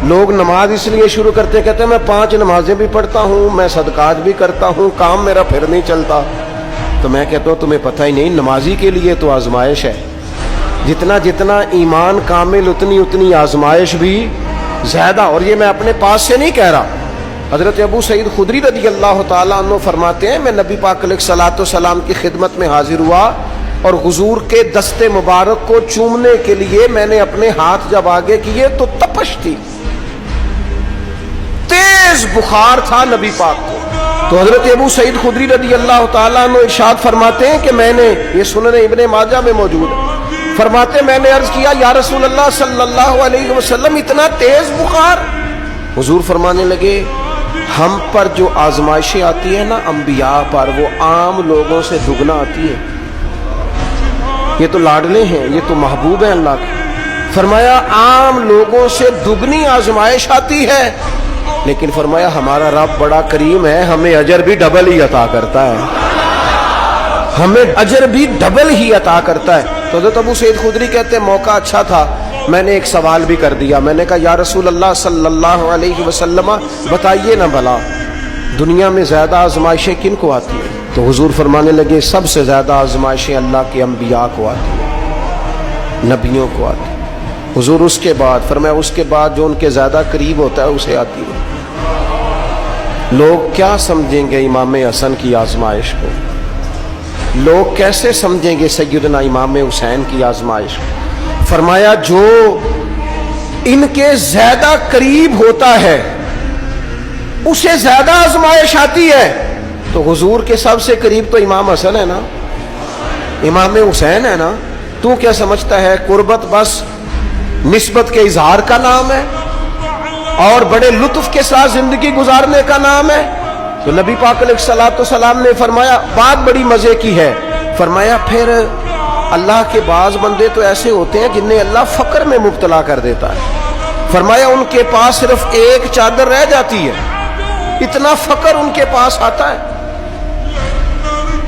لوگ نماز اس لیے شروع کرتے کہتے ہیں میں 5 نمازیں بھی پڑھتا ہوں، میں صدقات بھی کرتا ہوں، کام میرا پھر نہیں چلتا. تو میں کہتا ہوں تمہیں پتہ ہی نہیں، نمازی کے لیے تو آزمائش ہے. جتنا جتنا ایمان کامل اتنی آزمائش بھی زیادہ. اور یہ میں اپنے پاس سے نہیں کہہ رہا. حضرت ابو سعید خدری رضی اللہ تعالیٰ عنہ فرماتے ہیں میں نبی پاک علیہ الصلوۃ والسلام کی خدمت میں حاضر ہوا اور حضور کے دست مبارک کو چومنے کے لیے میں نے اپنے ہاتھ جب آگے کیے تو تپش تھی، تیز بخار تھا نبی پاک کو. تو حضرت ابو سعید خدری رضی اللہ تعالیٰ عنہ ارشاد فرماتے ہیں کہ میں نے، یہ سنن ابن ماجہ میں موجود ہے، فرماتے میں نے عرض کیا یا رسول اللہ صلی اللہ علیہ وسلم اتنا تیز بخار؟ حضور فرمانے لگے ہم پر جو آزمائشیں آتی ہیں نا انبیاء پر، وہ عام لوگوں سے دگنا آتی ہے. یہ تو لاڈلے ہیں، یہ تو محبوب ہیں اللہ کے. فرمایا عام لوگوں سے دگنی آزمائش آتی ہے، لیکن فرمایا ہمارا رب بڑا کریم ہے، ہمیں اجر بھی ڈبل ہی عطا کرتا ہے، ہمیں اجر بھی ڈبل ہی عطا کرتا ہے. تو حضرت ابو سعید خدری کہتے ہیں موقع اچھا تھا، میں نے ایک سوال بھی کر دیا. میں نے کہا یا رسول اللہ صلی اللہ علیہ وسلم بتائیے نا بھلا دنیا میں زیادہ آزمائشیں کن کو آتی ہیں؟ تو حضور فرمانے لگے سب سے زیادہ آزمائشیں اللہ کے انبیاء کو آتی ہیں، نبیوں کو آتی ہیں. حضور اس کے بعد فرمایا اس کے بعد جو ان کے زیادہ قریب ہوتا ہے اسے آتی ہے. لوگ کیا سمجھیں گے امام حسن کی آزمائش کو؟ لوگ کیسے سمجھیں گے سیدنا امام حسین کی آزمائش کو؟ فرمایا جو ان کے زیادہ قریب ہوتا ہے اسے زیادہ آزمائش آتی ہے. تو حضور کے سب سے قریب تو امام حسن ہے نا، امام حسین ہے نا. تو کیا سمجھتا ہے قربت بس نسبت کے اظہار کا نام ہے اور بڑے لطف کے ساتھ زندگی گزارنے کا نام ہے؟ تو نبی پاک علیہ الصلوۃ والسلام نے فرمایا بات بڑی مزے کی ہے. فرمایا پھر اللہ کے بعض بندے تو ایسے ہوتے ہیں جنہیں اللہ فقر میں مبتلا کر دیتا ہے. فرمایا ان کے پاس صرف ایک چادر رہ جاتی ہے، اتنا فقر ان کے پاس آتا ہے.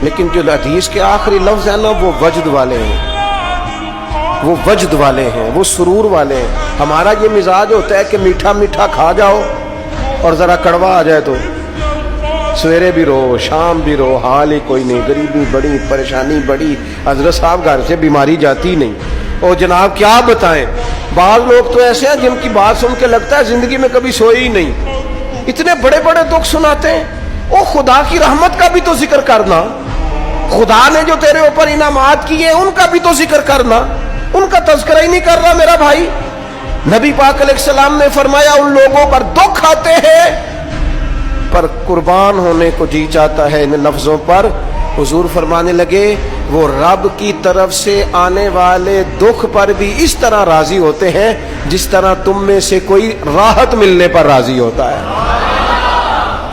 لیکن جو حدیث کے آخری لفظ ہیں نا وہ وجد والے ہیں، وہ وجد والے ہیں، وہ سرور والے ہیں. ہمارا یہ مزاج ہوتا ہے کہ میٹھا میٹھا کھا جاؤ اور ذرا کڑوا آ جائے تو سویرے بھی رو شام بھی رو، حال ہی کوئی نہیں، غریبی بڑی، پریشانی بڑی، حضرت صاحب گھر سے بیماری جاتی نہیں. اور جناب کیا بتائیں، بعض لوگ تو ایسے ہیں جن کی بات سن کے لگتا ہے زندگی میں کبھی سوئے ہی نہیں، اتنے بڑے بڑے دکھ سناتے ہیں. او خدا کی رحمت کا بھی تو ذکر کرنا، خدا نے جو تیرے اوپر انعامات کیے ان کا بھی تو ذکر کرنا. ان کا تذکرہ ہی نہیں کر رہا میرا بھائی. نبی پاک علیہ السلام نے فرمایا ان لوگوں پر دکھ آتے ہیں پر قربان ہونے کو جی چاہتا ہے ان لفظوں پر. حضور فرمانے لگے وہ رب کی طرف سے آنے والے دکھ پر بھی اس طرح راضی ہوتے ہیں جس طرح تم میں سے کوئی راحت ملنے پر راضی ہوتا ہے.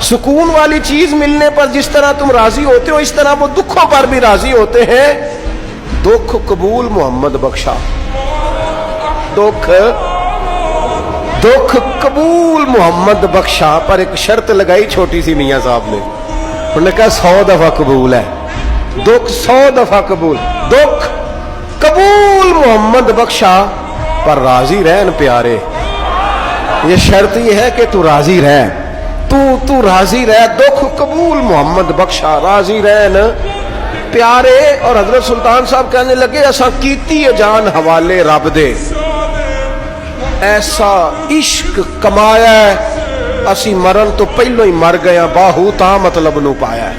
سکون والی چیز ملنے پر جس طرح تم راضی ہوتے ہو اس طرح وہ دکھوں پر بھی راضی ہوتے ہیں. دکھ قبول محمد بخشا، دکھ قبول محمد بخشا، پر ایک شرط لگائی چھوٹی سی میاں صاحب نے. انہوں نے کہا 100 دفعہ قبول ہے، دکھ 100 دفعہ قبول، دکھ قبول محمد بخشا پر راضی رہن پیارے. یہ شرط یہ ہے کہ تو راضی رہ، تو راضی رہ، دکھ قبول محمد بخشا، راضی رہن پیارے. اور حضرت سلطان صاحب کہنے لگے ایسا کیتی ہے جان حوالے رب دے، ایسا عشق کمایا ہے اسی مرن تو پہلو ہی مر گیا، باہو تا مطلب نو پایا ہے.